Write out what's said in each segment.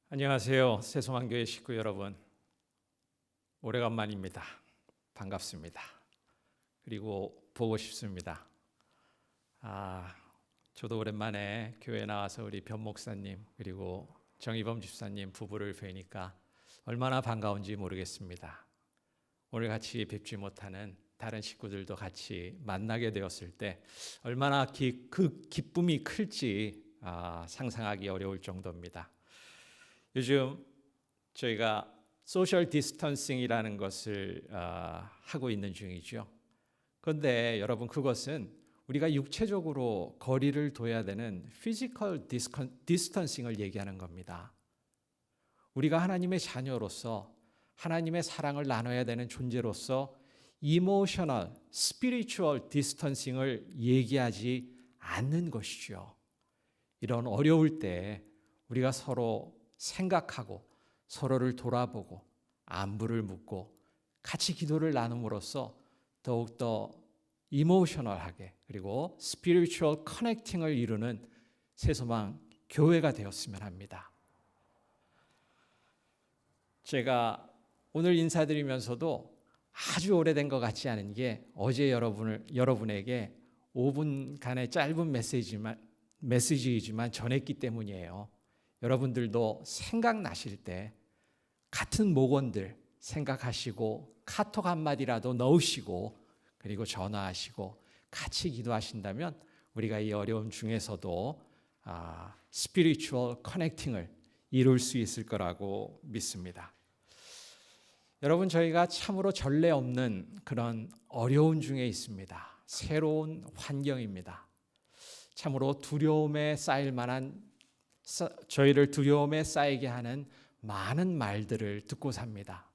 안녕하세요. 새소망교회 식구 여러분. 오래간만입니다. 반갑습니다. 그리고 보고 싶습니다. 저도 오랜만에 교회 나와서 우리 변 목사님 그리고 정희범 집사님 부부를 뵈니까 얼마나 반가운지 모르겠습니다. 오늘 같이 뵙지 못하는 다른 식구들도 같이 만나게 되었을 때 얼마나 그 기쁨이 클지 상상하기 어려울 정도입니다. 요즘 저희가 소셜 디스턴싱이라는 것을 하고 있는 중이죠. 그런데 여러분, 그것은 우리가 육체적으로 거리를 둬야 되는 피지컬 디스턴싱을 얘기하는 겁니다. 우리가 하나님의 자녀로서 하나님의 사랑을 나눠야 되는 존재로서 이모셔널, 스피리추얼 디스턴싱을 얘기하지 않는 것이죠. 이런 어려울 때 우리가 서로 생각하고 서로를 돌아보고 안부를 묻고 같이 기도를 나눔으로써 더욱더 이모셔널하게 그리고 스피리추얼 커넥팅을 이루는 새소망 교회가 되었으면 합니다. 제가 오늘 인사드리면서도 아주 오래된 것 같지 않은 게 어제 여러분에게 5분간의 짧은 메시지이지만 전했기 때문이에요. 여러분들도 생각나실 때 같은 목원들 생각하시고 카톡 한마디라도 넣으시고 그리고 전화하시고 같이 기도하신다면 우리가 이 어려움 중에서도 스피리추얼 커넥팅을 이룰 수 있을 거라고 믿습니다. 여러분, 저희가 참으로 전례 없는 그런 어려운 중에 있습니다. 새로운 환경입니다. 참으로 저희를 두려움에 쌓이게 하는 많은 말들을 듣고 삽니다.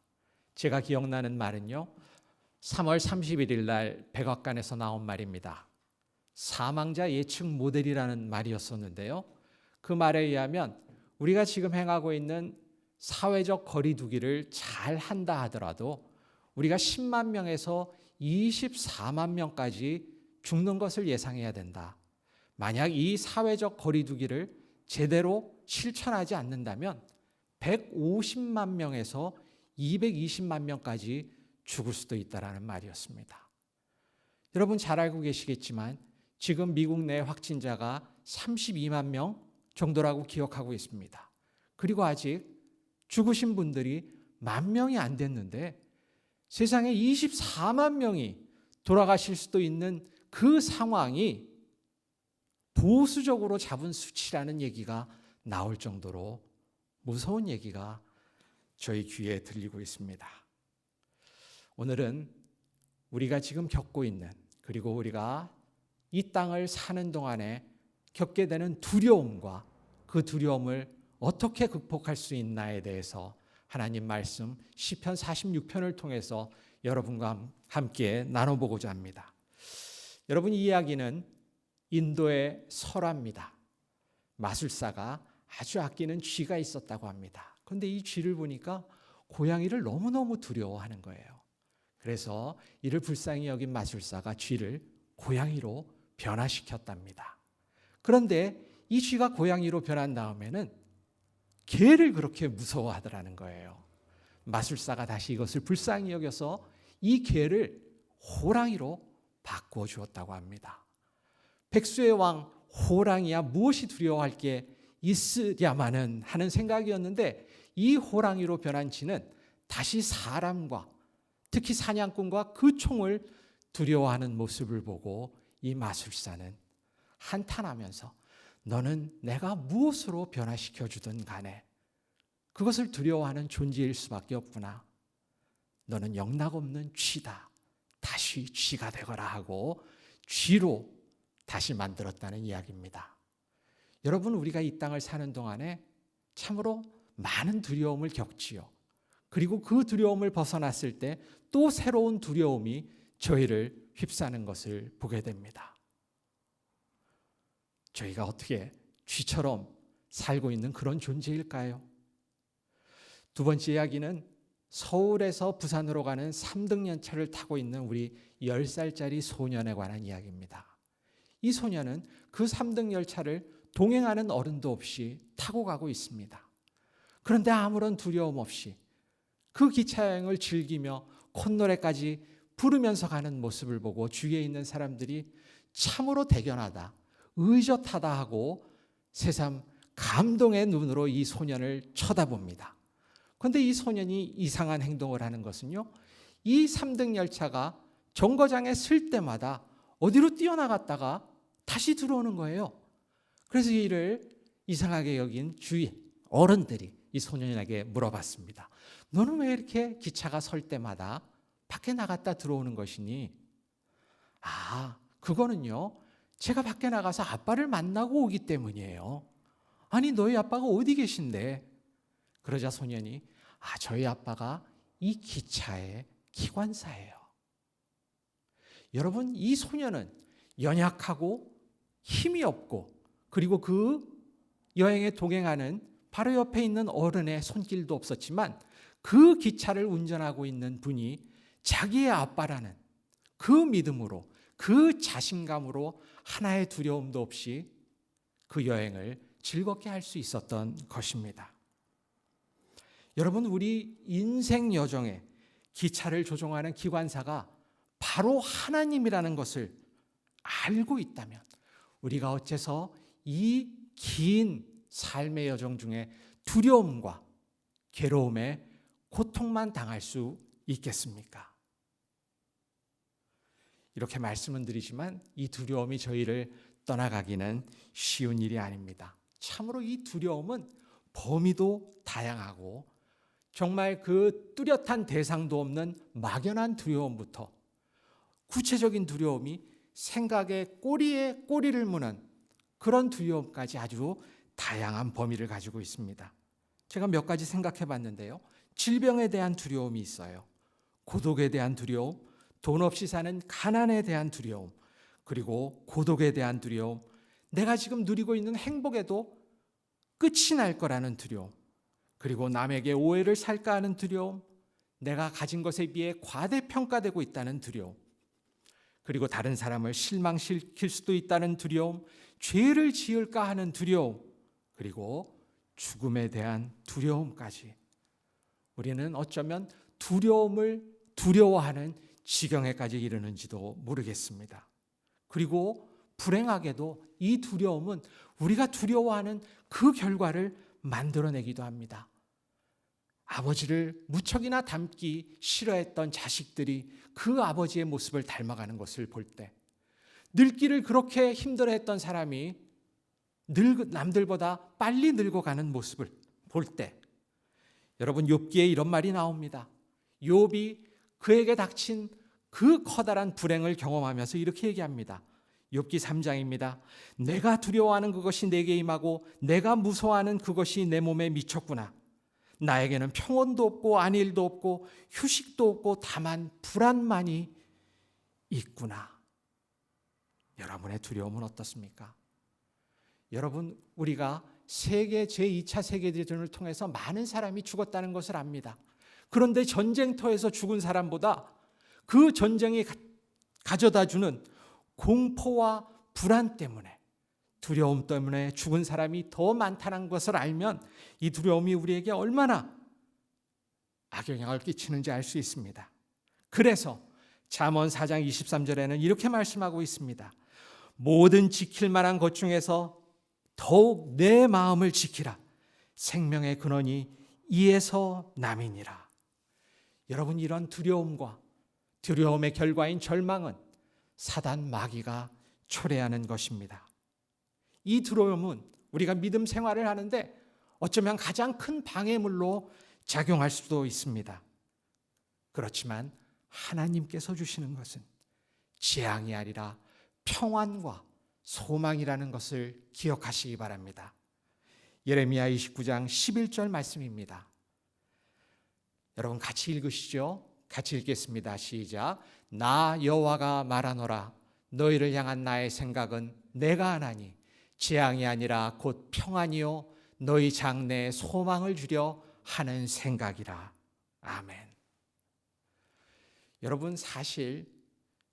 제가 기억나는 말은요, 3월 31일 날 백악관에서 나온 말입니다. 사망자 예측 모델이라는 말이었었는데요. 그 말에 의하면 우리가 지금 행하고 있는 사회적 거리두기를 잘 한다 하더라도 우리가 10만 명에서 24만 명까지 죽는 것을 예상해야 된다. 만약 이 사회적 거리두기를 제대로 실천하지 않는다면 150만 명에서 220만 명까지 죽을 수도 있다라는 말이었습니다. 여러분 잘 알고 계시겠지만 지금 미국 내 확진자가 32만 명 정도라고 기억하고 있습니다. 그리고 아직 죽으신 분들이 10,000명이 안 됐는데 세상에 24만 명이 돌아가실 수도 있는 그 상황이 보수적으로 잡은 수치라는 얘기가 나올 정도로 무서운 얘기가 저희 귀에 들리고 있습니다. 오늘은 우리가 지금 겪고 있는 그리고 우리가 이 땅을 사는 동안에 겪게 되는 두려움과 그 두려움을 어떻게 극복할 수 있나에 대해서 하나님 말씀 시편 46편을 통해서 여러분과 함께 나눠보고자 합니다. 여러분, 이 이야기는 인도의 설화입니다. 마술사가 아주 아끼는 쥐가 있었다고 합니다. 그런데 이 쥐를 보니까 고양이를 너무너무 두려워하는 거예요. 그래서 이를 불쌍히 여긴 마술사가 쥐를 고양이로 변화시켰답니다. 그런데 이 쥐가 고양이로 변한 다음에는 개를 그렇게 무서워하더라는 거예요. 마술사가 다시 이것을 불쌍히 여겨서 이 개를 호랑이로 바꾸어 주었다고 합니다. 백수의 왕 호랑이야 무엇이 두려워할 게 있으랴마는 하는 생각이었는데 이 호랑이로 변한 쥐는 다시 사람과 특히 사냥꾼과 그 총을 두려워하는 모습을 보고 이 마술사는 한탄하면서 너는 내가 무엇으로 변화시켜 주든 간에 그것을 두려워하는 존재일 수밖에 없구나. 너는 영락없는 쥐다. 다시 쥐가 되거라 하고 쥐로 다시 만들었다는 이야기입니다. 여러분, 우리가 이 땅을 사는 동안에 참으로 많은 두려움을 겪지요. 그리고 그 두려움을 벗어났을 때 또 새로운 두려움이 저희를 휩싸는 것을 보게 됩니다. 저희가 어떻게 쥐처럼 살고 있는 그런 존재일까요? 두 번째 이야기는 서울에서 부산으로 가는 3등 열차를 타고 있는 우리 10살짜리 소년에 관한 이야기입니다. 이 소년은 그 3등 열차를 동행하는 어른도 없이 타고 가고 있습니다. 그런데 아무런 두려움 없이 그 기차 여행을 즐기며 콧노래까지 부르면서 가는 모습을 보고 주위에 있는 사람들이 참으로 대견하다, 의젓하다 하고 새삼 감동의 눈으로 이 소년을 쳐다봅니다. 그런데 이 소년이 이상한 행동을 하는 것은요, 이 3등 열차가 정거장에 쓸 때마다 어디로 뛰어나갔다가 다시 들어오는 거예요. 그래서 이를 이상하게 여긴 주위 어른들이 이 소년에게 물어봤습니다. 너는 왜 이렇게 기차가 설 때마다 밖에 나갔다 들어오는 것이니? 그거는요, 제가 밖에 나가서 아빠를 만나고 오기 때문이에요. 아니, 너희 아빠가 어디 계신데? 그러자 소년이 저희 아빠가 이 기차의 기관사예요. 여러분, 이 소년은 연약하고 힘이 없고 그리고 그 여행에 동행하는 바로 옆에 있는 어른의 손길도 없었지만 그 기차를 운전하고 있는 분이 자기의 아빠라는 그 믿음으로, 그 자신감으로 하나의 두려움도 없이 그 여행을 즐겁게 할 수 있었던 것입니다. 여러분, 우리 인생 여정에 기차를 조종하는 기관사가 바로 하나님이라는 것을 알고 있다면 우리가 어째서 이 긴 삶의 여정 중에 두려움과 괴로움에 고통만 당할 수 있겠습니까? 이렇게 말씀은 드리지만 이 두려움이 저희를 떠나가기는 쉬운 일이 아닙니다. 참으로 이 두려움은 범위도 다양하고 정말 그 뚜렷한 대상도 없는 막연한 두려움부터 구체적인 두려움이 생각의 꼬리에 꼬리를 무는 그런 두려움까지 아주 다양한 범위를 가지고 있습니다. 제가 몇 가지 생각해 봤는데요. 질병에 대한 두려움이 있어요. 고독에 대한 두려움, 돈 없이 사는 가난에 대한 두려움, 그리고 고독에 대한 두려움, 내가 지금 누리고 있는 행복에도 끝이 날 거라는 두려움, 그리고 남에게 오해를 살까 하는 두려움, 내가 가진 것에 비해 과대평가되고 있다는 두려움, 그리고 다른 사람을 실망시킬 수도 있다는 두려움, 죄를 지을까 하는 두려움, 그리고 죽음에 대한 두려움까지. 우리는 어쩌면 두려움을 두려워하는 지경에까지 이르는지도 모르겠습니다. 그리고 불행하게도 이 두려움은 우리가 두려워하는 그 결과를 만들어내기도 합니다. 아버지를 무척이나 닮기 싫어했던 자식들이 그 아버지의 모습을 닮아가는 것을 볼 때, 늙기를 그렇게 힘들어했던 사람이 남들보다 빨리 늙어가는 모습을 볼 때, 여러분, 욥기에 이런 말이 나옵니다. 욥이 그에게 닥친 그 커다란 불행을 경험하면서 이렇게 얘기합니다. 욥기 3장입니다. 내가 두려워하는 그것이 내게 임하고 내가 무서워하는 그것이 내 몸에 미쳤구나. 나에게는 평온도 없고 안일도 없고 휴식도 없고 다만 불안만이 있구나. 여러분의 두려움은 어떻습니까? 여러분, 우리가 제2차 세계대전을 통해서 많은 사람이 죽었다는 것을 압니다. 그런데 전쟁터에서 죽은 사람보다 그 전쟁이 가져다주는 공포와 불안 때문에, 두려움 때문에 죽은 사람이 더 많다는 것을 알면 이 두려움이 우리에게 얼마나 악영향을 끼치는지 알 수 있습니다. 그래서 잠언 4장 23절에는 이렇게 말씀하고 있습니다. 모든 지킬 만한 것 중에서 더욱 내 마음을 지키라. 생명의 근원이 이에서 남이니라. 여러분, 이런 두려움과 두려움의 결과인 절망은 사단 마귀가 초래하는 것입니다. 이 두려움은 우리가 믿음 생활을 하는데 어쩌면 가장 큰 방해물로 작용할 수도 있습니다. 그렇지만 하나님께서 주시는 것은 재앙이 아니라 평안과 소망이라는 것을 기억하시기 바랍니다. 예레미야 29장 11절 말씀입니다. 여러분 같이 읽으시죠. 같이 읽겠습니다. 시작. 나 여호와가 말하노라. 너희를 향한 나의 생각은 내가 하나니 재앙이 아니라 곧 평안이요 너희 장래에 소망을 주려 하는 생각이라. 아멘. 여러분, 사실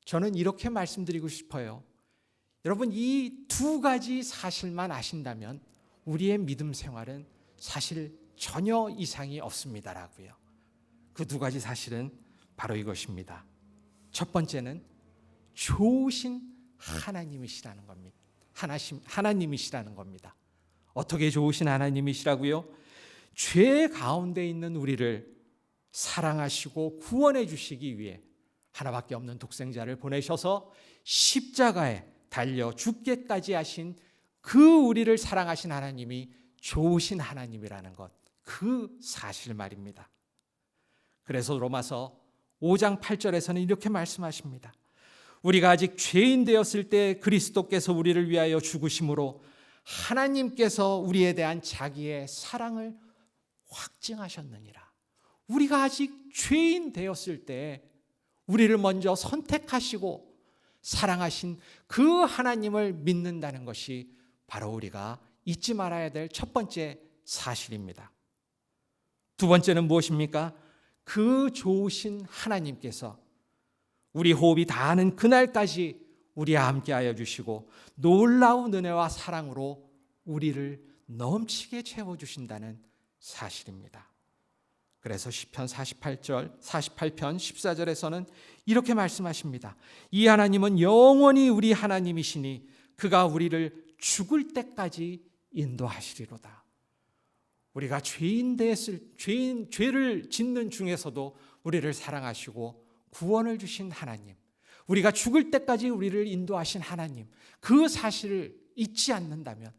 저는 이렇게 말씀드리고 싶어요. 여러분, 이 두 가지 사실만 아신다면 우리의 믿음 생활은 사실 전혀 이상이 없습니다라고요. 그 두 가지 사실은 바로 이것입니다. 첫 번째는 좋으신 하나님이시라는 겁니다. 하나님이시라는 겁니다. 어떻게 좋으신 하나님이시라고요? 죄 가운데 있는 우리를 사랑하시고 구원해 주시기 위해 하나밖에 없는 독생자를 보내셔서 십자가에 달려 죽게까지 하신 그 우리를 사랑하신 하나님이 좋으신 하나님이라는 것, 그 사실 말입니다. 그래서 로마서 5장 8절에서는 이렇게 말씀하십니다. 우리가 아직 죄인 되었을 때 그리스도께서 우리를 위하여 죽으심으로 하나님께서 우리에 대한 자기의 사랑을 확증하셨느니라. 우리가 아직 죄인 되었을 때 우리를 먼저 선택하시고 사랑하신 그 하나님을 믿는다는 것이 바로 우리가 잊지 말아야 될 첫 번째 사실입니다. 두 번째는 무엇입니까? 그 좋으신 하나님께서 우리 호흡이 다하는 그날까지 우리와 함께하여 주시고 놀라운 은혜와 사랑으로 우리를 넘치게 채워주신다는 사실입니다. 그래서 시편 48편 14절에서는 이렇게 말씀하십니다. 이 하나님은 영원히 우리 하나님이시니 그가 우리를 죽을 때까지 인도하시리로다. 우리가 죄를 짓는 중에서도 우리를 사랑하시고 구원을 주신 하나님, 우리가 죽을 때까지 우리를 인도하신 하나님, 그 사실을 잊지 않는다면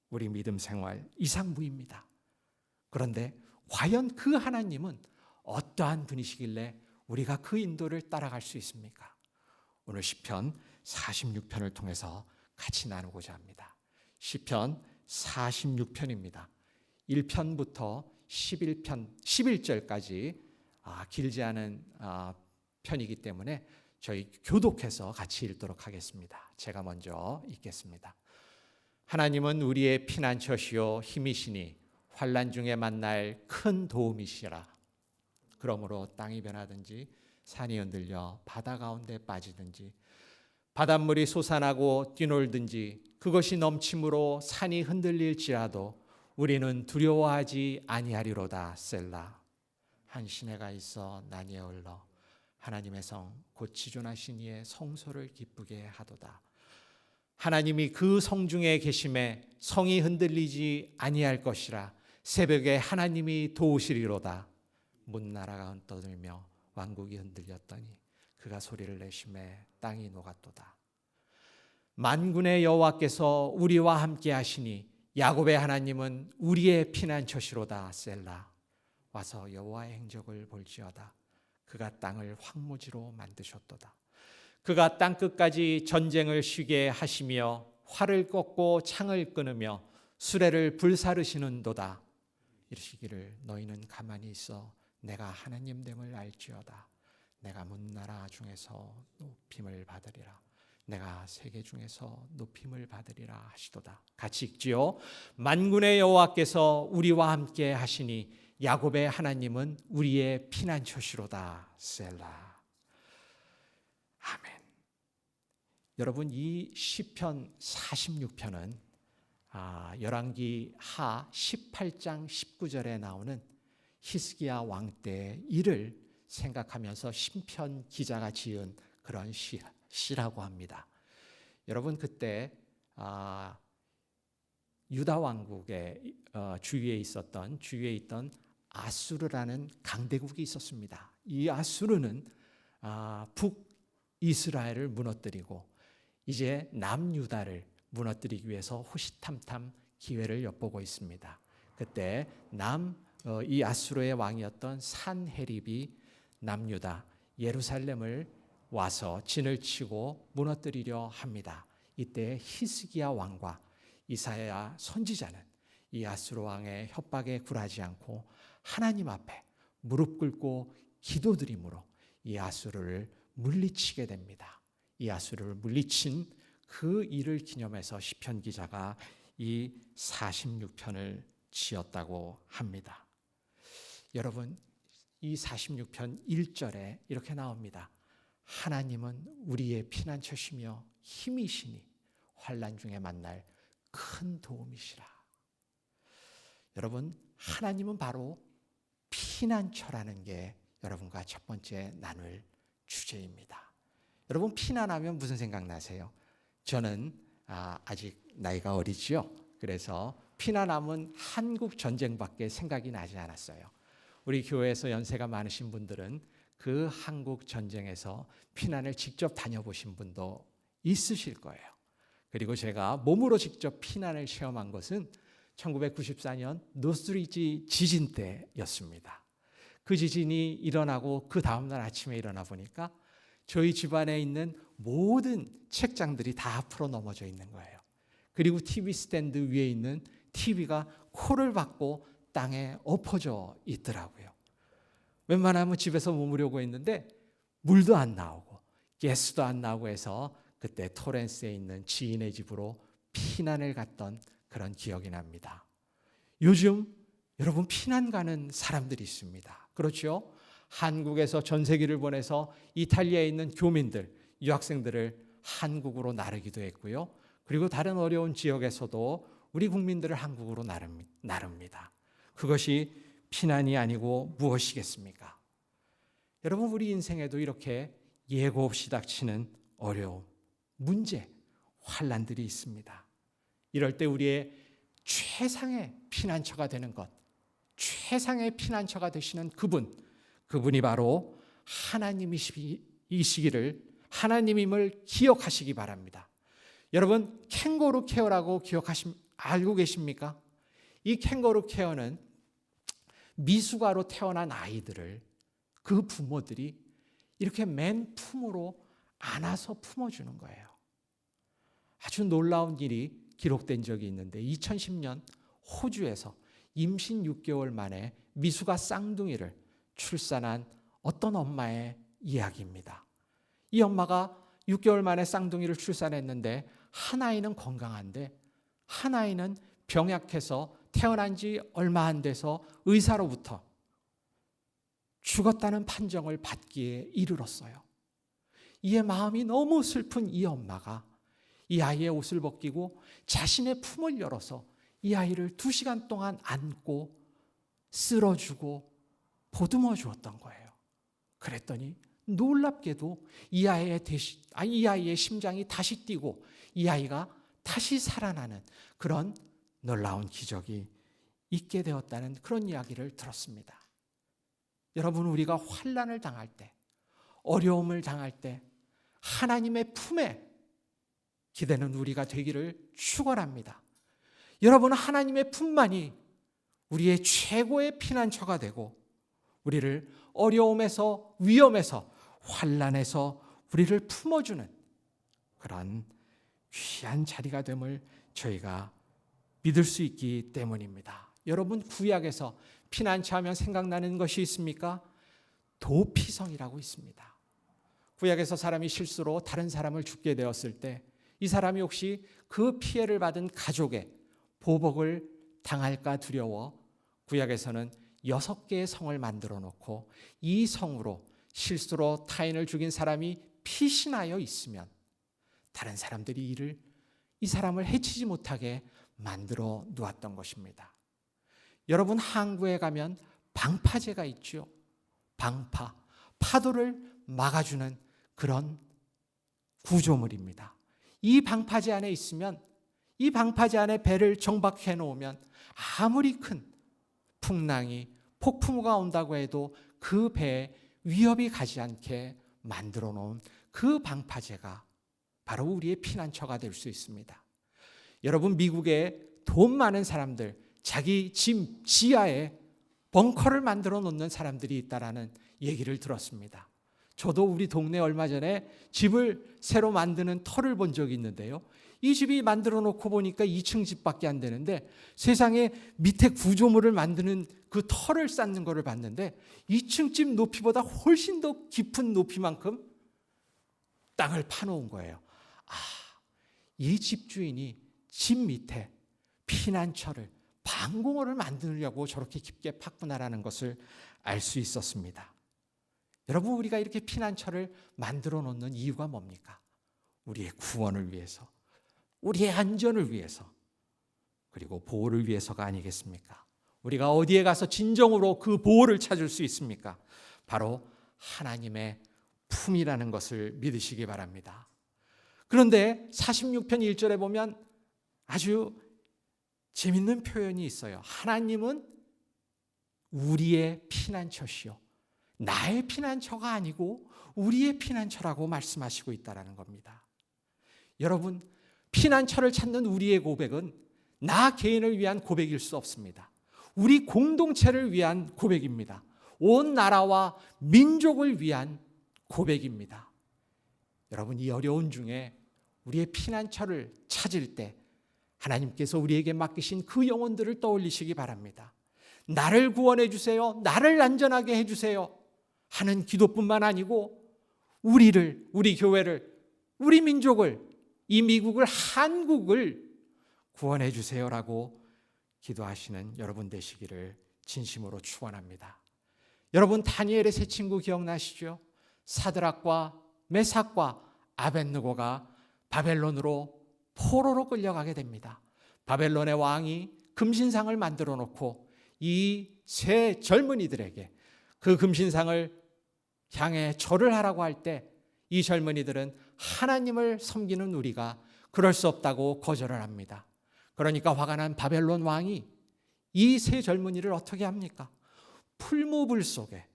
우리 믿음 생활 이상무입니다. 그런데 과연 그 하나님은 어떠한 분이시길래 우리가 그 인도를 따라갈 수 있습니까? 오늘 시편 46편을 통해서 같이 나누고자 합니다. 시편 46편입니다. 1편부터 11절까지 길지 않은 편이기 때문에 저희 교독해서 같이 읽도록 하겠습니다. 제가 먼저 읽겠습니다. 하나님은 우리의 피난처시요 힘이시니 환난 중에 만날 큰 도움이시라. 그러므로 땅이 변하든지 산이 흔들려 바다 가운데 빠지든지 바닷물이 솟아나고 뛰놀든지 그것이 넘침으로 산이 흔들릴지라도 우리는 두려워하지 아니하리로다. 셀라. 한 시내가 있어 난이에 흘러 하나님의 성 곧 지존하신 이의 성소를 기쁘게 하도다. 하나님이 그 성 중에 계심에 성이 흔들리지 아니할 것이라. 새벽에 하나님이 도우시리로다. 문나라가 떠들며 왕국이 흔들렸더니 그가 소리를 내심에 땅이 녹았도다. 만군의 여호와께서 우리와 함께 하시니 야곱의 하나님은 우리의 피난처시로다. 셀라. 와서 여호와의 행적을 볼지어다. 그가 땅을 황무지로 만드셨도다. 그가 땅 끝까지 전쟁을 쉬게 하시며 활을 꺾고 창을 끊으며 수레를 불사르시는도다. 이르시기를 너희는 가만히 있어 내가 하나님 됨을 알지어다. 내가 문나라 중에서 높임을 받으리라. 내가 세계 중에서 높임을 받으리라 하시도다. 같이 읽지요. 만군의 여호와께서 우리와 함께 하시니 야곱의 하나님은 우리의 피난처시로다. 셀라. 아멘. 여러분, 이 시편 46편은 열왕기 하 18장 19절에 나오는 히스기야 왕 때의 일을 생각하면서 시편 기자가 지은 그런 시라고 합니다. 여러분, 그때 유다 왕국의 주위에 있던 아수르라는 강대국이 있었습니다. 이 아수르는 북이스라엘을 무너뜨리고 이제 남유다를 무너뜨리기 위해서 호시탐탐 기회를 엿보고 있습니다. 그때 이 아수르의 왕이었던 산헤립이 남유다 예루살렘을 와서 진을 치고 무너뜨리려 합니다. 이때 히스기야 왕과 이사야 선지자는 이 아수르 왕의 협박에 굴하지 않고 하나님 앞에 무릎 꿇고 기도드림으로 이 아수르를 물리치게 됩니다. 이 아수르를 물리친 그 일을 기념해서 시편 기자가 이 46편을 지었다고 합니다. 여러분, 이 46편 1절에 이렇게 나옵니다. 하나님은 우리의 피난처시며 힘이시니 환난 중에 만날 큰 도움이시라. 여러분, 하나님은 바로 피난처라는 게 여러분과 첫 번째 나눌 주제입니다. 여러분, 피난하면 무슨 생각나세요? 저는 아직 나이가 어리지요. 그래서 피난하면 한국 전쟁밖에 생각이 나지 않았어요. 우리 교회에서 연세가 많으신 분들은 그 한국 전쟁에서 피난을 직접 다녀보신 분도 있으실 거예요. 그리고 제가 몸으로 직접 피난을 체험한 것은 1994년 노스리지 지진 때였습니다. 그 지진이 일어나고 그 다음날 아침에 일어나 보니까 저희 집안에 있는 모든 책장들이 다 앞으로 넘어져 있는 거예요. 그리고 TV 스탠드 위에 있는 TV가 코를 박고 땅에 엎어져 있더라고요. 웬만하면 집에서 머무려고 했는데 물도 안 나오고 가스도 안 나오고 해서 그때 토렌스에 있는 지인의 집으로 피난을 갔던 그런 기억이 납니다. 요즘 여러분 피난 가는 사람들이 있습니다. 그렇죠? 한국에서 전세기를 보내서 이탈리아에 있는 교민들, 유학생들을 한국으로 나르기도 했고요. 그리고 다른 어려운 지역에서도 우리 국민들을 한국으로 나릅니다. 그것이 피난이 아니고 무엇이겠습니까? 여러분, 우리 인생에도 이렇게 예고 없이 닥치는 어려움, 문제, 환난들이 있습니다. 이럴 때 우리의 최상의 피난처가 되는 것, 최상의 피난처가 되시는 그분이 바로 하나님이시기를, 하나님임을 기억하시기 바랍니다. 여러분, 캥거루 케어라고 알고 계십니까? 이 캥거루 케어는 미숙아로 태어난 아이들을 그 부모들이 이렇게 맨 품으로 안아서 품어주는 거예요. 아주 놀라운 일이 기록된 적이 있는데 2010년 호주에서 임신 6개월 만에 미숙아 쌍둥이를 출산한 어떤 엄마의 이야기입니다. 이 엄마가 6개월 만에 쌍둥이를 출산했는데 한 아이는 건강한데 한 아이는 병약해서 태어난 지 얼마 안 돼서 의사로부터 죽었다는 판정을 받기에 이르렀어요. 이에 마음이 너무 슬픈 이 엄마가 이 아이의 옷을 벗기고 자신의 품을 열어서 이 아이를 2시간 동안 안고 쓸어주고 보듬어 주었던 거예요. 그랬더니 놀랍게도 이 아이의 심장이 다시 뛰고 이 아이가 다시 살아나는 그런 놀라운 기적이 있게 되었다는 그런 이야기를 들었습니다. 여러분, 우리가 환난을 당할 때, 어려움을 당할 때 하나님의 품에 기대는 우리가 되기를 축원합니다. 여러분, 하나님의 품만이 우리의 최고의 피난처가 되고 우리를 어려움에서, 위험에서, 환난에서 우리를 품어주는 그런 귀한 자리가 됨을 저희가 믿을 수 있기 때문입니다. 여러분, 구약에서 피난처하면 생각나는 것이 있습니까? 도피성이라고 있습니다. 구약에서 사람이 실수로 다른 사람을 죽게 되었을 때 이 사람이 혹시 그 피해를 받은 가족의 보복을 당할까 두려워 구약에서는 6개의 성을 만들어 놓고 이 성으로 실수로 타인을 죽인 사람이 피신하여 있으면 다른 사람들이 이 사람을 해치지 못하게 만들어 놓았던 것입니다. 여러분, 항구에 가면 방파제가 있죠. 방파, 파도를 막아주는 그런 구조물입니다. 이 방파제 안에 있으면, 이 방파제 안에 배를 정박해 놓으면 아무리 큰 풍랑이, 폭풍우가 온다고 해도 그 배에 위협이 가지 않게 만들어 놓은 그 방파제가 바로 우리의 피난처가 될 수 있습니다. 여러분, 미국에 돈 많은 사람들, 자기 집 지하에 벙커를 만들어 놓는 사람들이 있다라는 얘기를 들었습니다. 저도 우리 동네 얼마 전에 집을 새로 만드는 터를 본 적이 있는데요. 이 집이 만들어 놓고 보니까 2층 집밖에 안 되는데 세상에 밑에 구조물을 만드는 그 터를 쌓는 거를 봤는데 2층 집 높이보다 훨씬 더 깊은 높이만큼 땅을 파놓은 거예요. 이 집주인이 집 밑에 피난처를, 방공호를 만들려고 저렇게 깊게 팠구나라는 것을 알 수 있었습니다. 여러분, 우리가 이렇게 피난처를 만들어 놓는 이유가 뭡니까? 우리의 구원을 위해서, 우리의 안전을 위해서, 그리고 보호를 위해서가 아니겠습니까? 우리가 어디에 가서 진정으로 그 보호를 찾을 수 있습니까? 바로 하나님의 품이라는 것을 믿으시기 바랍니다. 그런데 46편 1절에 보면 아주 재밌는 표현이 있어요. 하나님은 우리의 피난처시요, 나의 피난처가 아니고 우리의 피난처라고 말씀하시고 있다는 겁니다. 여러분, 피난처를 찾는 우리의 고백은 나 개인을 위한 고백일 수 없습니다. 우리 공동체를 위한 고백입니다. 온 나라와 민족을 위한 고백입니다. 여러분, 이 어려운 중에 우리의 피난처를 찾을 때 하나님께서 우리에게 맡기신 그 영혼들을 떠올리시기 바랍니다. 나를 구원해 주세요, 나를 안전하게 해주세요 하는 기도뿐만 아니고 우리를, 우리 교회를, 우리 민족을, 이 미국을, 한국을 구원해 주세요라고 기도하시는 여러분 되시기를 진심으로 축원합니다. 여러분, 다니엘의 세 친구 기억나시죠? 사드락과 메삭과 아벳느고가 바벨론으로 포로로 끌려가게 됩니다. 바벨론의 왕이 금신상을 만들어 놓고 이 세 젊은이들에게 그 금신상을 향해 절을 하라고 할 때 이 젊은이들은 하나님을 섬기는 우리가 그럴 수 없다고 거절을 합니다. 그러니까 화가 난 바벨론 왕이 이 세 젊은이를 어떻게 합니까? 풀무불 속에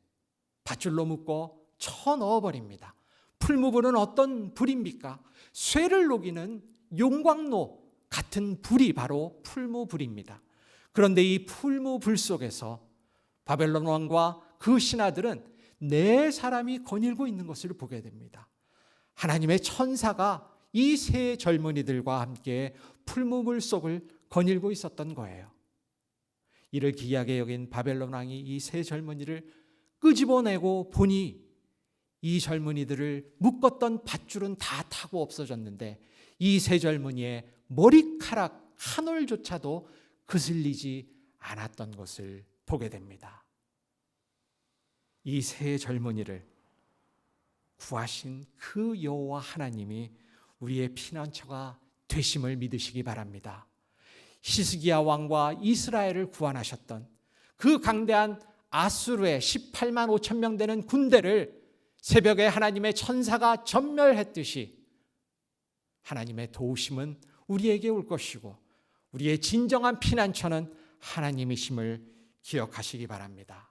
밧줄로 묶어 쳐넣어버립니다. 풀무불은 어떤 불입니까? 쇠를 녹이는 용광로 같은 불이 바로 풀무불입니다. 그런데 이 풀무불 속에서 바벨론 왕과 그 신하들은 네 사람이 거닐고 있는 것을 보게 됩니다. 하나님의 천사가 이 세 젊은이들과 함께 풀무불 속을 거닐고 있었던 거예요. 이를 기이하게 여긴 바벨론 왕이 이 세 젊은이를 끄집어내고 보니 이 젊은이들을 묶었던 밧줄은 다 타고 없어졌는데 이 세 젊은이의 머리카락 한 올조차도 그슬리지 않았던 것을 보게 됩니다. 이 세 젊은이를 구하신 그 여호와 하나님이 우리의 피난처가 되심을 믿으시기 바랍니다. 히스기야 왕과 이스라엘을 구원하셨던 그 강대한 아수르의 18만 5천 명 되는 군대를 새벽에 하나님의 천사가 전멸했듯이 하나님의 도우심은 우리에게 올 것이고 우리의 진정한 피난처는 하나님이심을 기억하시기 바랍니다.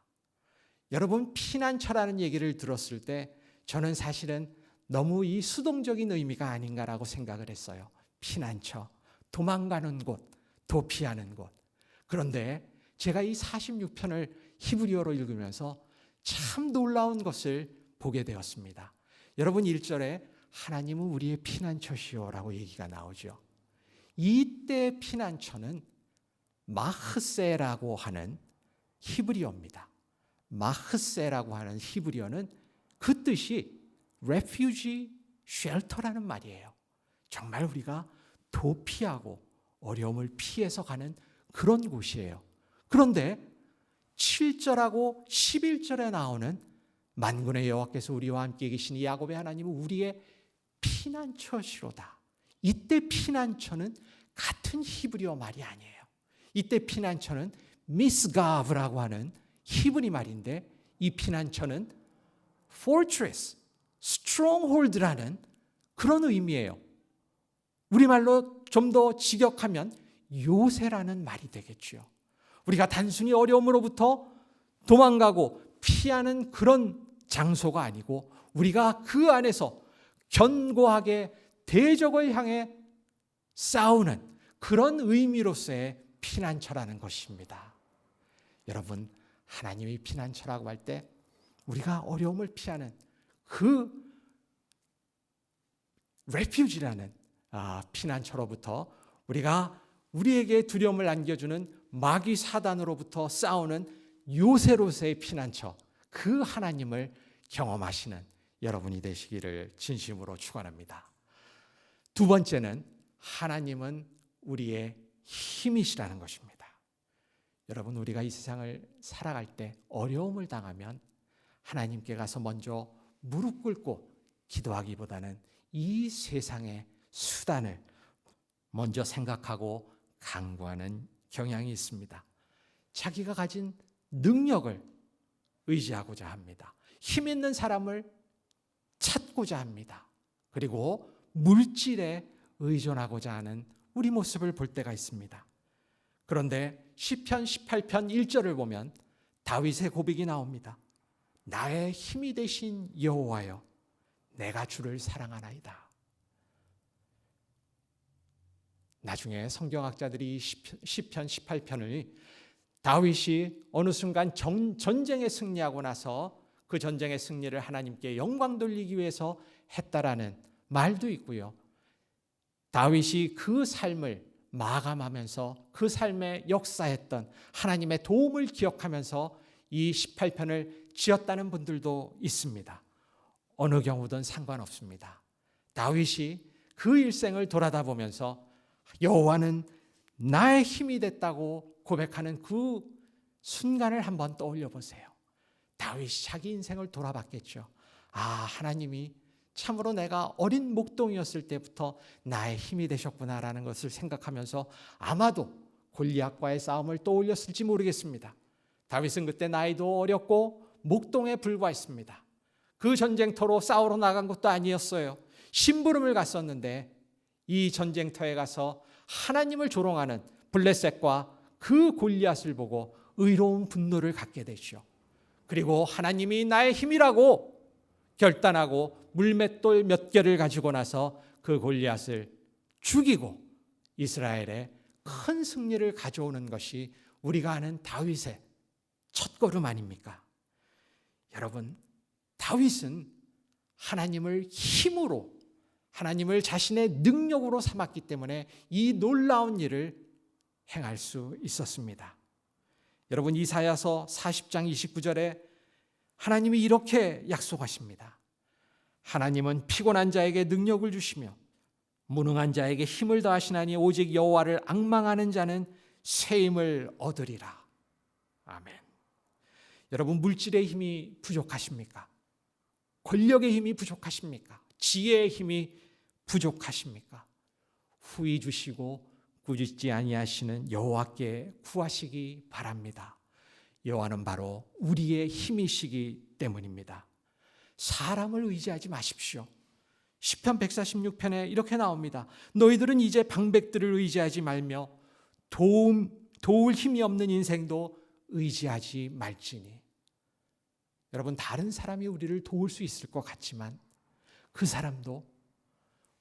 여러분, 피난처라는 얘기를 들었을 때 저는 사실은 너무 이 수동적인 의미가 아닌가라고 생각을 했어요. 피난처, 도망가는 곳, 도피하는 곳. 그런데 제가 이 46편을 히브리어로 읽으면서 참 놀라운 것을 보게 되었습니다. 여러분, 1절에 하나님은 우리의 피난처시오라고 얘기가 나오죠. 이때 피난처는 마흐세라고 하는 히브리어입니다. 마흐세라고 하는 히브리어는 그 뜻이 refugee shelter라는 말이에요. 정말 우리가 도피하고 어려움을 피해서 가는 그런 곳이에요. 그런데 7절하고 11절에 나오는 만군의 여호와께서 우리와 함께 계시니 야곱의 하나님은 우리의 피난처시로다. 이때 피난처는 같은 히브리어 말이 아니에요. 이때 피난처는 미스가브라고 하는 히브리 말인데 이 피난처는 fortress, stronghold라는 그런 의미예요. 우리말로 좀 더 직역하면 요새라는 말이 되겠죠. 우리가 단순히 어려움으로부터 도망가고 피하는 그런 장소가 아니고 우리가 그 안에서 견고하게 대적을 향해 싸우는 그런 의미로서의 피난처라는 것입니다. 여러분, 하나님이 피난처라고 할 때 우리가 어려움을 피하는 그 refuge라는 피난처로부터 우리에게 두려움을 안겨주는 마귀 사단으로부터 싸우는 요새로서의 피난처, 그 하나님을 경험하시는 여러분이 되시기를 진심으로 축원합니다. 두 번째는 하나님은 우리의 힘이시라는 것입니다. 여러분, 우리가 이 세상을 살아갈 때 어려움을 당하면 하나님께 가서 먼저 무릎 꿇고 기도하기보다는 이 세상의 수단을 먼저 생각하고 강구하는 경향이 있습니다. 자기가 가진 능력을 의지하고자 합니다. 힘 있는 사람을 찾고자 합니다. 그리고 물질에 의존하고자 하는 우리 모습을 볼 때가 있습니다. 그런데 시편 18편 1절을 보면 다윗의 고백이 나옵니다. 나의 힘이 되신 여호와여, 내가 주를 사랑하나이다. 나중에 성경학자들이 시편 18편을 다윗이 어느 순간 전쟁에 승리하고 나서 그 전쟁의 승리를 하나님께 영광 돌리기 위해서 했다라는 말도 있고요. 다윗이 그 삶을 마감하면서 그 삶에 역사했던 하나님의 도움을 기억하면서 이 18편을 지었다는 분들도 있습니다. 어느 경우든 상관없습니다. 다윗이 그 일생을 돌아다 보면서 여호와는 나의 힘이 됐다고 고백하는 그 순간을 한번 떠올려 보세요. 다윗이 자기 인생을 돌아봤겠죠. 하나님이 참으로 내가 어린 목동이었을 때부터 나의 힘이 되셨구나라는 것을 생각하면서 아마도 골리앗과의 싸움을 떠올렸을지 모르겠습니다. 다윗은 그때 나이도 어렸고 목동에 불과했습니다. 그 전쟁터로 싸우러 나간 것도 아니었어요. 심부름을 갔었는데 이 전쟁터에 가서 하나님을 조롱하는 블레셋과 그 골리앗을 보고 의로운 분노를 갖게 되죠. 그리고 하나님이 나의 힘이라고 결단하고 물맷돌 몇 개를 가지고 나서 그 골리앗을 죽이고 이스라엘에 큰 승리를 가져오는 것이 우리가 아는 다윗의 첫걸음 아닙니까? 여러분, 다윗은 하나님을 힘으로, 하나님을 자신의 능력으로 삼았기 때문에 이 놀라운 일을 행할 수 있었습니다. 여러분, 이사야서 40장 29절에 하나님이 이렇게 약속하십니다. 하나님은 피곤한 자에게 능력을 주시며 무능한 자에게 힘을 더하시나니 오직 여호와를 앙망하는 자는 새 힘을 얻으리라. 아멘. 여러분, 물질의 힘이 부족하십니까? 권력의 힘이 부족하십니까? 지혜의 힘이 부족하십니까? 후히 주시고 꾸짖지 아니하시는 여호와께 구하시기 바랍니다. 여호와는 바로 우리의 힘이시기 때문입니다. 사람을 의지하지 마십시오. 시편 146편에 이렇게 나옵니다. 너희들은 이제 방백들을 의지하지 말며 도울 힘이 없는 인생도 의지하지 말지니. 여러분, 다른 사람이 우리를 도울 수 있을 것 같지만 그 사람도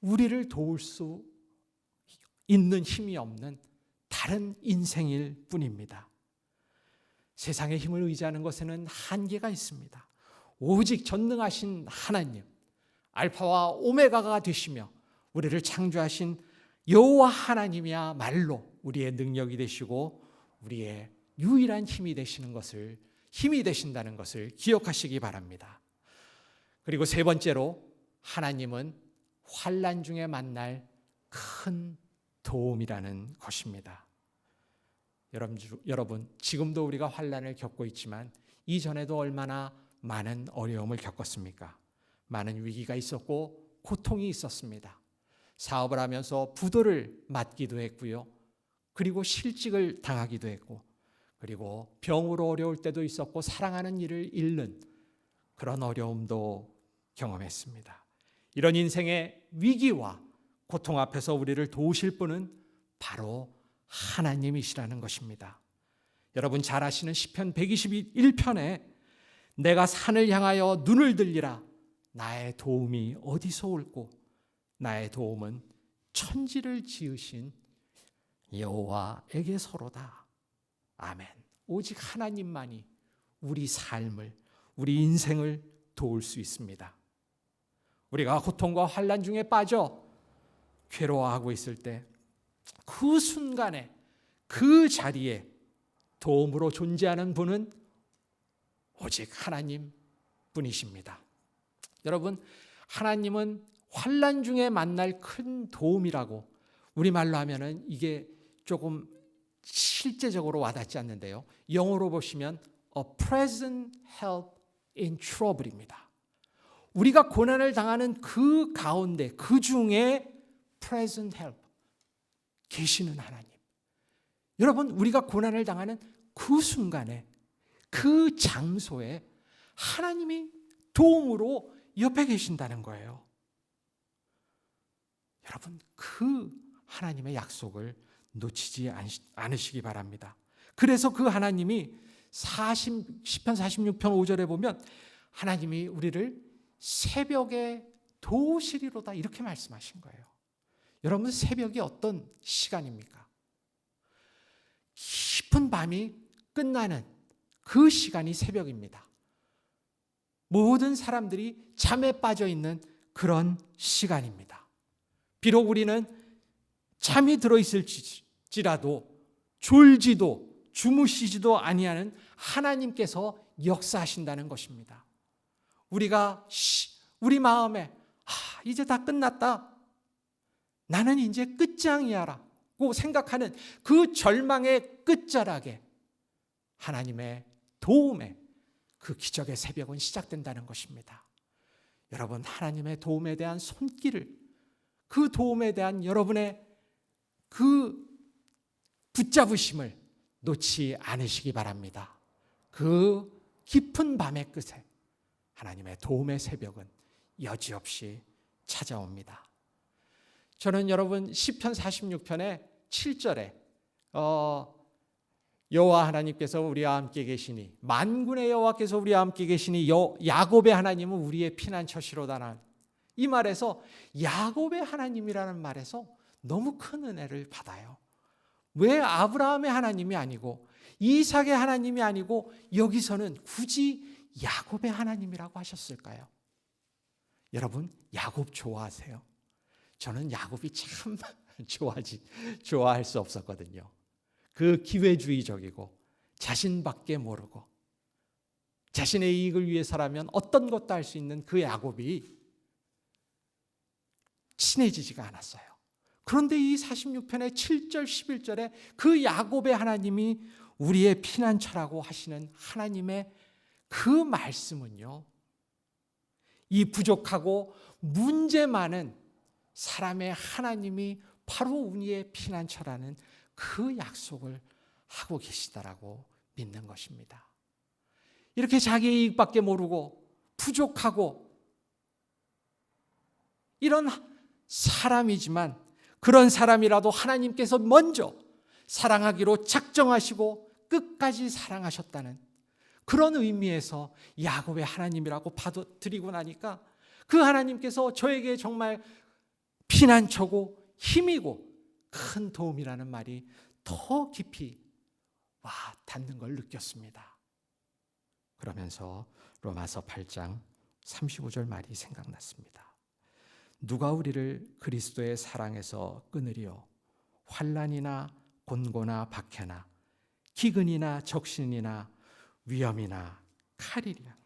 우리를 도울 수 있는 힘이 없는 다른 인생일 뿐입니다. 세상의 힘을 의지하는 것에는 한계가 있습니다. 오직 전능하신 하나님, 알파와 오메가가 되시며 우리를 창조하신 여호와 하나님이야말로 우리의 능력이 되시고 우리의 유일한 힘이 되신다는 것을 기억하시기 바랍니다. 그리고 세 번째로, 하나님은 환난 중에 만날 큰 도움이라는 것입니다. 여러분, 지금도 우리가 환난을 겪고 있지만 이전에도 얼마나 많은 어려움을 겪었습니까? 많은 위기가 있었고 고통이 있었습니다. 사업을 하면서 부도를 맞기도 했고요. 그리고 실직을 당하기도 했고, 그리고 병으로 어려울 때도 있었고 사랑하는 이를 잃는 그런 어려움도 경험했습니다. 이런 인생의 위기와 고통 앞에서 우리를 도우실 분은 바로 하나님이시라는 것입니다. 여러분 잘 아시는 시편 121편에 내가 산을 향하여 눈을 들리라 나의 도움이 어디서 올꼬 나의 도움은 천지를 지으신 여호와에게서로다. 아멘. 오직 하나님만이 우리 삶을, 우리 인생을 도울 수 있습니다. 우리가 고통과 환난 중에 빠져 괴로워하고 있을 때 그 순간에 그 자리에 도움으로 존재하는 분은 오직 하나님 뿐이십니다. 여러분, 하나님은 환난 중에 만날 큰 도움이라고 우리말로 하면은 이게 조금 실제적으로 와닿지 않는데요. 영어로 보시면 a present help in trouble입니다. 우리가 고난을 당하는 그 가운데, 그 중에 present help, 계시는 하나님. 여러분, 우리가 고난을 당하는 그 순간에, 그 장소에 하나님이 도움으로 옆에 계신다는 거예요. 여러분, 그 하나님의 약속을 놓치지 않으시기 바랍니다. 그래서 그 하나님이 시편 46편 5절에 보면 하나님이 우리를 새벽에 도우시리로다 이렇게 말씀하신 거예요. 여러분, 새벽이 어떤 시간입니까? 깊은 밤이 끝나는 그 시간이 새벽입니다. 모든 사람들이 잠에 빠져 있는 그런 시간입니다. 비록 우리는 잠이 들어있을지라도 졸지도 주무시지도 아니하는 하나님께서 역사하신다는 것입니다. 우리가 우리 마음에 이제 다 끝났다, 나는 이제 끝장이야라고 생각하는 그 절망의 끝자락에 하나님의 도움에 그 기적의 새벽은 시작된다는 것입니다. 여러분, 하나님의 도움에 대한 손길을, 그 도움에 대한 여러분의 그 붙잡으심을 놓지 않으시기 바랍니다. 그 깊은 밤의 끝에 하나님의 도움의 새벽은 여지없이 찾아옵니다. 저는 여러분 시편 46편의 7절에 여호와 하나님께서 우리와 함께 계시니, 만군의 여호와께서 우리와 함께 계시니 야곱의 하나님은 우리의 피난처시로다라는 이 말에서 야곱의 하나님이라는 말에서 너무 큰 은혜를 받아요. 왜 아브라함의 하나님이 아니고 이삭의 하나님이 아니고 여기서는 굳이 야곱의 하나님이라고 하셨을까요? 여러분, 야곱 좋아하세요? 저는 야곱이 참 좋아할 수 없었거든요. 그 기회주의적이고 자신밖에 모르고 자신의 이익을 위해서라면 어떤 것도 할 수 있는 그 야곱이 친해지지가 않았어요. 그런데 이 46편의 7절 11절에 그 야곱의 하나님이 우리의 피난처라고 하시는 하나님의 그 말씀은요, 이 부족하고 문제 많은 사람의 하나님이 바로 우리의 피난처라는 그 약속을 하고 계시다라고 믿는 것입니다. 이렇게 자기 이익밖에 모르고 부족하고 이런 사람이지만, 그런 사람이라도 하나님께서 먼저 사랑하기로 작정하시고 끝까지 사랑하셨다는 그런 의미에서 야곱의 하나님이라고 받아들이고 나니까 그 하나님께서 저에게 정말 피난처고 힘이고 큰 도움이라는 말이 더 깊이 와 닿는 걸 느꼈습니다. 그러면서 로마서 8장 35절 말이 생각났습니다. 누가 우리를 그리스도의 사랑에서 끊으리요? 환난이나 곤고나 박해나 기근이나 적신이나 위험이나 칼이랴.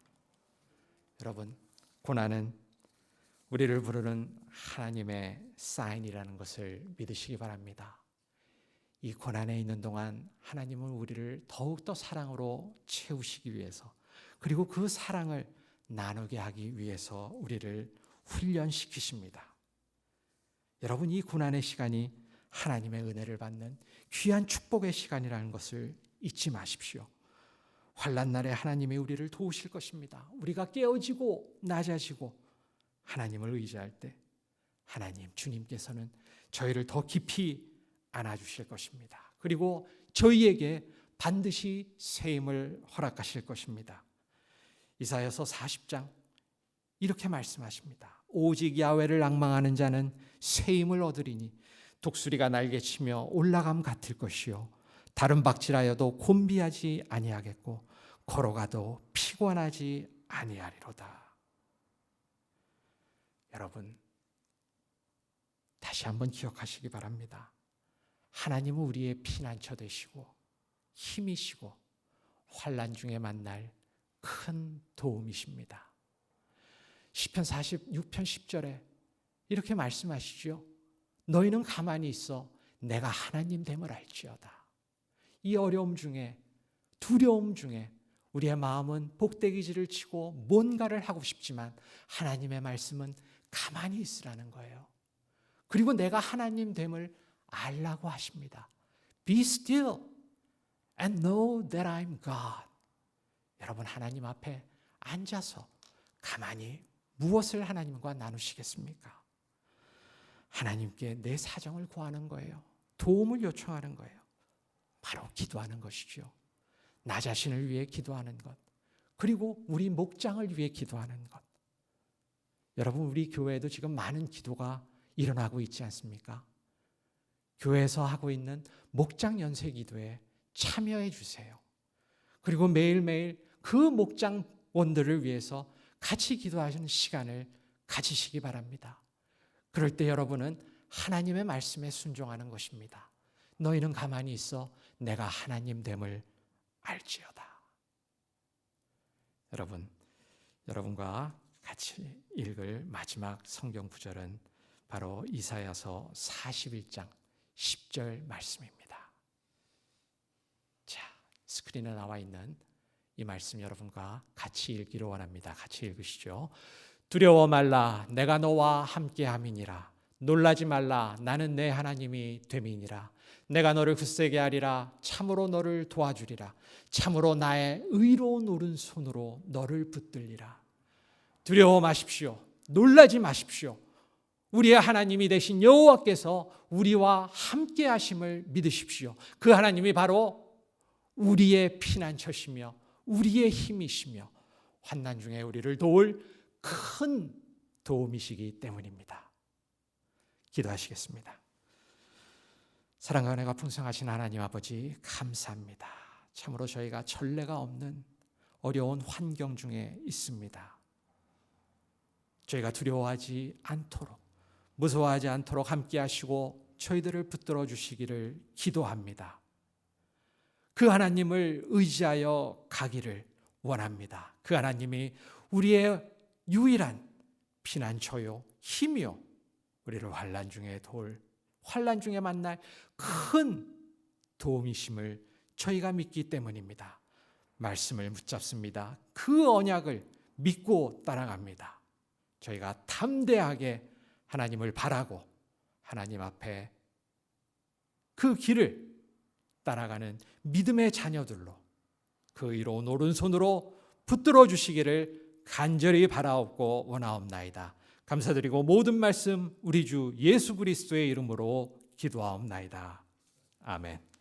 여러분, 고난은 우리를 부르는 하나님의 사인이라는 것을 믿으시기 바랍니다. 이 고난에 있는 동안 하나님은 우리를 더욱더 사랑으로 채우시기 위해서, 그리고 그 사랑을 나누게 하기 위해서 우리를 훈련시키십니다. 여러분, 이 고난의 시간이 하나님의 은혜를 받는 귀한 축복의 시간이라는 것을 잊지 마십시오. 환난 날에 하나님이 우리를 도우실 것입니다. 우리가 깨어지고 낮아지고 하나님을 의지할 때 하나님, 주님께서는 저희를 더 깊이 안아주실 것입니다. 그리고 저희에게 반드시 새 힘을 허락하실 것입니다. 이사야서 40장 이렇게 말씀하십니다. 오직 야훼를 앙망하는 자는 새 힘을 얻으리니 독수리가 날개치며 올라감 같을 것이요 다른 박질하여도 곤비하지 아니하겠고 걸어가도 피곤하지 아니하리로다. 여러분, 다시 한번 기억하시기 바랍니다. 하나님은 우리의 피난처 되시고 힘이시고 환난 중에 만날 큰 도움이십니다. 시편 46편 10절에 이렇게 말씀하시죠. 너희는 가만히 있어 내가 하나님 됨을 알지어다. 이 어려움 중에, 두려움 중에 우리의 마음은 복대기질을 치고 뭔가를 하고 싶지만 하나님의 말씀은 가만히 있으라는 거예요. 그리고 내가 하나님 됨을 알라고 하십니다. Be still and know that I'm God. 여러분 하나님 앞에 앉아서 가만히 무엇을 하나님과 나누시겠습니까? 하나님께 내 사정을 구하는 거예요. 도움을 요청하는 거예요. 바로 기도하는 것이죠. 나 자신을 위해 기도하는 것, 그리고 우리 목장을 위해 기도하는 것. 여러분 우리 교회에도 지금 많은 기도가 일어나고 있지 않습니까? 교회에서 하고 있는 목장 연세 기도에 참여해 주세요. 그리고 매일매일 그 목장원들을 위해서 같이 기도하시는 시간을 가지시기 바랍니다. 그럴 때 여러분은 하나님의 말씀에 순종하는 것입니다. 너희는 가만히 있어 내가 하나님 됨을 알지어다. 여러분과 같이 읽을 마지막 성경 구절은 바로 이사야서 41장 10절 말씀입니다. 자, 스크린에 나와 있는 이 말씀 여러분과 같이 읽기를 원합니다. 같이 읽으시죠. 두려워 말라, 내가 너와 함께함이니라. 놀라지 말라, 나는 내 하나님이 됨이니라. 내가 너를 굳세게 하리라. 참으로 너를 도와주리라. 참으로 나의 의로운 오른손으로 너를 붙들리라. 두려워 마십시오. 놀라지 마십시오. 우리의 하나님이 되신 여호와께서 우리와 함께 하심을 믿으십시오. 그 하나님이 바로 우리의 피난처시며 우리의 힘이시며 환난 중에 우리를 도울 큰 도움이시기 때문입니다. 기도하시겠습니다. 사랑과 은혜가 풍성하신 하나님 아버지 감사합니다. 참으로 저희가 전례가 없는 어려운 환경 중에 있습니다. 저희가 두려워하지 않도록, 무서워하지 않도록 함께 하시고 저희들을 붙들어 주시기를 기도합니다. 그 하나님을 의지하여 가기를 원합니다. 그 하나님이 우리의 유일한 피난처요 힘이요 우리를 환난 중에 만날 큰 도움이심을 저희가 믿기 때문입니다. 말씀을 붙잡습니다. 그 언약을 믿고 따라갑니다. 저희가 담대하게 하나님을 바라고 하나님 앞에 그 길을 따라가는 믿음의 자녀들로 그 의로운 오른손으로 붙들어 주시기를 간절히 바라옵고 원하옵나이다. 감사드리고 모든 말씀 우리 주 예수 그리스도의 이름으로 기도하옵나이다. 아멘.